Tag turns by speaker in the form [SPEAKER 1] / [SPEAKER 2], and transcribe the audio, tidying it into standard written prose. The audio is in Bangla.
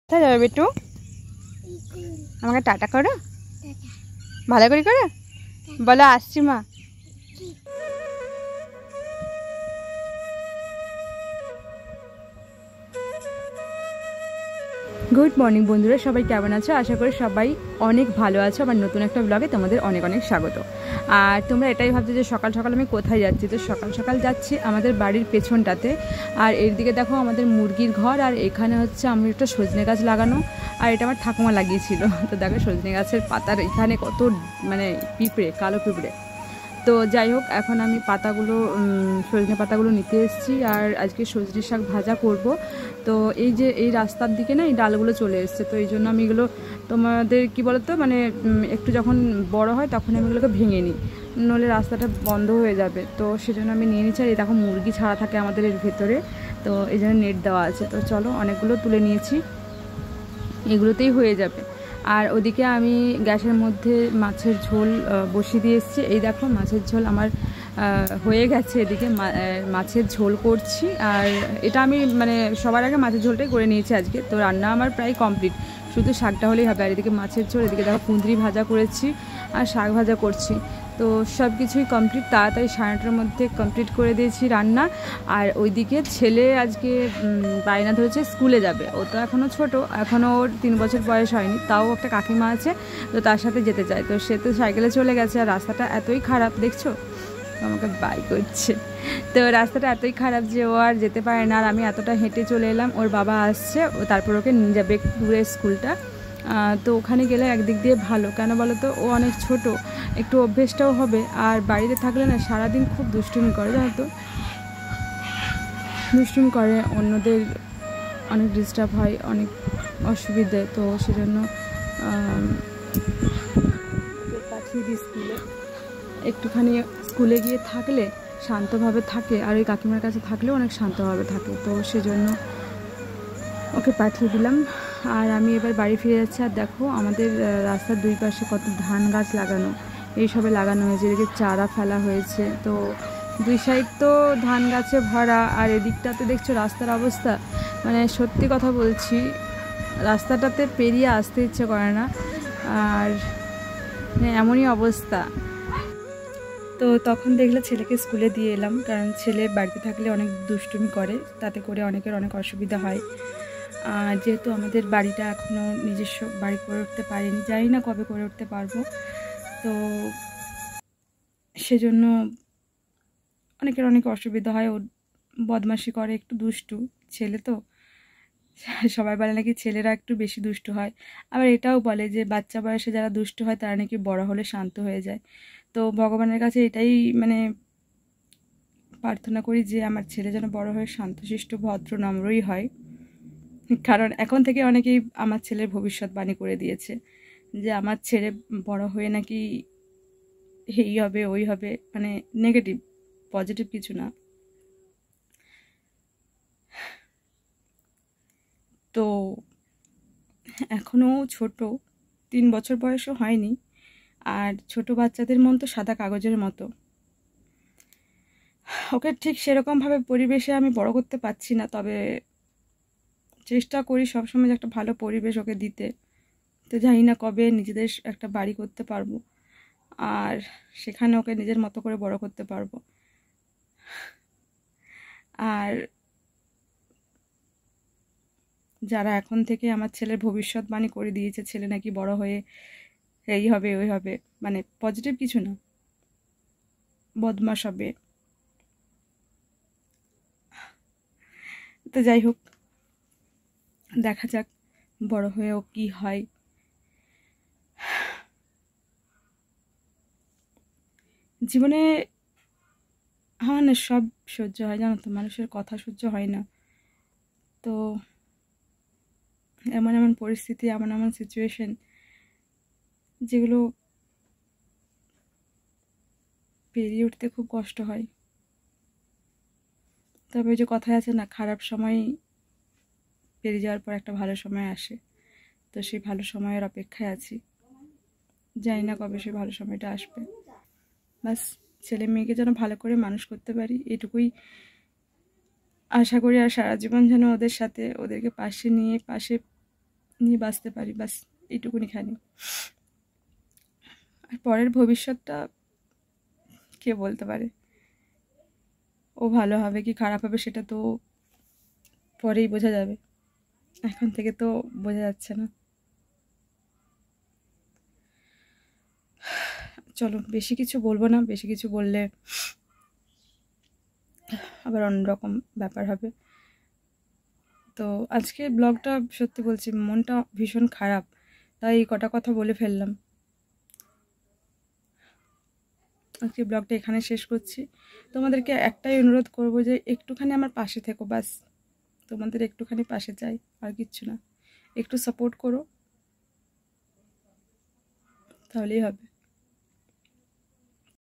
[SPEAKER 1] কোথায় যাবে বিট্টু? আমাকে টাটা করো, ভালো করে করো, বলো আসছি মা। গুড মর্নিং বন্ধুরা, সবাই কেমন আছো? আশা করি সবাই অনেক ভালো আছো। আমার নতুন একটা ব্লগে তোমাদের অনেক অনেক স্বাগত। আর তোমরা এটাই ভাবছো যে সকাল সকাল আমি কোথায় যাচ্ছি। তো সকাল সকাল যাচ্ছি আমাদের বাড়ির পেছনটাতে। আর এর দিকে দেখো আমাদের মুরগির ঘর, আর এখানে হচ্ছে আমি একটা সজনে গাছ লাগানো, আর এটা আমার ঠাকুমা লাগিয়েছিল। তো দেখো সজনে গাছের পাতার এখানে কত মানে পিঁপড়ে, কালো পিঁপড়ে। তো যাই হোক, এখন আমি পাতাগুলো সজনে পাতাগুলো নিতে এসেছি, আর আজকে সজনে শাক ভাজা করব। তো এই যে এই রাস্তার দিকে না এই ডালগুলো চলে এসছে, তো এই জন্য আমি এগুলো তোমাদের কি বলতো মানে একটু যখন বড় হয় তখন আমি এগুলোকে ভেঙে নিই, নইলে রাস্তাটা বন্ধ হয়ে যাবে। তো সেজন্য আমি নিয়ে নিচ্ছি। আর এই দেখো মুরগি ছাড়া থাকে আমাদের এর ভেতরে, তো এই জন্য নেট দেওয়া আছে। তো চলো, অনেকগুলো তুলে নিয়েছি, এগুলোতেই হয়ে যাবে। আর ওদিকে আমি গ্যাসের মধ্যে মাছের ঝোল বসিয়ে দিয়ে এসেছি। এই দেখো মাছের ঝোল আমার হয়ে গেছে। এদিকে মাছের ঝোল করছি, আর এটা আমি মানে সবার আগে মাছের ঝোলটাই করে নিয়েছি আজকে। তো রান্না আমার প্রায় কমপ্লিট, শুধু শাকটা হলেই হবে। আর এদিকে মাছের ঝোল, এদিকে দেখো কুঁদরি ভাজা করেছি আর শাক ভাজা করছি। তো সব কিছুই কমপ্লিট, তাড়াতাড়ি 9:30টার মধ্যে কমপ্লিট করে দিয়েছি রান্না। আর ওইদিকে ছেলে আজকে বায়না ধরেছে স্কুলে যাবে। ও তো এখনও ছোট, এখনও ওর 3 বছর বয়স হয়নি, তাও একটা কাকিমা আছে, তো তার সাথে যেতে চায়। তো সে তো সাইকেলে চলে গেছে, আর রাস্তাটা এতই খারাপ দেখছো, আমাকে বাই করছে। তো রাস্তাটা এতই খারাপ যে ও আর যেতে পারে না। আর আমি এতটা হেঁটে চলে এলাম, ওর বাবা আসছে, ও তারপর ওকে নিয়ে যাবে একটু দূরে স্কুলটা। তো ওখানে গেলে একদিক দিয়ে ভালো, কেন বলো তো, ও অনেক ছোট, একটু অভ্যেসটাও হবে। আর বাড়িতে থাকলে না সারাদিন খুব দুষ্টুমি করে, জানো তো, দুষ্টুমি করে, অন্যদের অনেক ডিস্টার্ব হয়, অনেক অসুবিধে। তো সেজন্য পাঠিয়ে দিই স্কুলে। একটুখানি স্কুলে গিয়ে থাকলে শান্তভাবে থাকে, আর ওই কাকিমার কাছে থাকলেও অনেক শান্তভাবে থাকে। তো সেজন্য ওকে পাঠিয়ে দিলাম। আর আমি এবার বাড়ি ফিরে যাচ্ছি। আর দেখো আমাদের রাস্তার দুই পাশে কত ধান গাছ লাগানো, এইসবে লাগানো হয়েছে। এদিকে চারা ফেলা হয়েছে, তো দুই সাইড তো ধান গাছে ভরা। আর এদিকটাতে দেখছো রাস্তার অবস্থা, মানে সত্যি কথা বলছি, রাস্তাটাতে পেরিয়ে আসতে ইচ্ছে করে না। আর এমনই অবস্থা। তো তখন দেখলে ছেলেকে স্কুলে দিয়ে এলাম, কারণ ছেলে বাড়িতে থাকলে অনেক দুষ্টুমি করে, তাতে করে অনেকের অনেক অসুবিধা হয়। যেহেতু আমাদের বাড়িটা এখনও নিজস্ব বাড়ি করে উঠতে পারিনি, জানি না কবে করে উঠতে পারবো। তো সেজন্য অনেকের অনেক অসুবিধা হয়। ও বদমাশি করে, একটু দুষ্টু ছেলে তো। সবাই বলে নাকি ছেলেরা একটু বেশি দুষ্টু হয়, আবার এটাও বলে যে বাচ্চা বয়সে যারা দুষ্টু হয় তারা নাকি বড় হলে শান্ত হয়ে যায়। তো ভগবানের কাছে এটাই মানে প্রার্থনা করি যে আমার ছেলে যেন বড় হয়ে শান্তশিষ্ট ভদ্র নম্রই হয়। কারণ এখন থেকে অনেকেই আমার ছেলের ভবিষ্যৎবাণী করে দিয়েছে যে আমার ছেলে বড় হয়ে নাকি এই হবে ওই হবে, মানে নেগেটিভ, পজিটিভ কিছু না। তো এখনও ছোট, 3 বছর বয়সও হয়নি। আর ছোট বাচ্চাদের মন তো সাদা কাগজের মতো, ওকে ঠিক সেরকমভাবে পরিবেশে আমি বড় করতে পারছি না। তবে চেষ্টা করি সবসময় যে একটা ভালো পরিবেশ ওকে দিতে। তো জানি না কবে নিজেদের একটা বাড়ি করতে পারবো, আর সেখানে ওকে নিজের মতো করে বড় করতে পারবো। আর যারা এখন থেকে আমার ছেলের ভবিষ্যৎবাণী করে দিয়েছে, ছেলে নাকি বড় হয়ে এই হবে ওই হবে, মানে পজিটিভ কিছু না, বদমাশ হবে। তো যাই হোক, দেখা যাক বড় হয়েও কি হয়। জীবনে আমার না সব সহ্য হয়, জানো তো, মানুষের কথা সহ্য হয় না। তো এমন এমন পরিস্থিতি, এমন এমন সিচুয়েশন, যেগুলো পেরিয়ে উঠতে খুব কষ্ট হয়। তবে ওই যে কথায় আছে না, খারাপ সময় পেরিয়ে যাওয়ার পর একটা ভালো সময় আসে। তো সেই ভালো সময়ের অপেক্ষায় আছি, জানি না কবে সেই ভালো সময়টা আসবে। বাস ছেলে মেয়েকে যেন ভালো করে মানুষ করতে পারি, এটুকুই আশা করি। আর সারা জীবন যেন ওদের সাথে, ওদেরকে পাশে নিয়ে, পাশে নিয়ে বাঁচতে পারি, বাস এইটুকুনি খানি। আর পরের ভবিষ্যৎটা কে বলতে পারে, ও ভালো হবে কি খারাপ হবে সেটা তো পরেই বোঝা যাবে, এখন থেকে তো বোঝা যাচ্ছে না। চলো বেশি কিছু বলবো না, বেশি কিছু বললে আবার অন্যরকম ব্যাপার হবে। তো আজকে ব্লগটা সত্যি বলছি মনটা ভীষণ খারাপ, তাই কটা কথা বলে ফেললাম। আজকে ব্লগটা এখানে শেষ করছি। তোমাদেরকে একটাই অনুরোধ করব যে একটুখানি আমার পাশে থেকো, বাস তোমাদের একটুখানি পাশে চাই, আর কিচ্ছু না। একটু সাপোর্ট করো, তাহলেই হবে।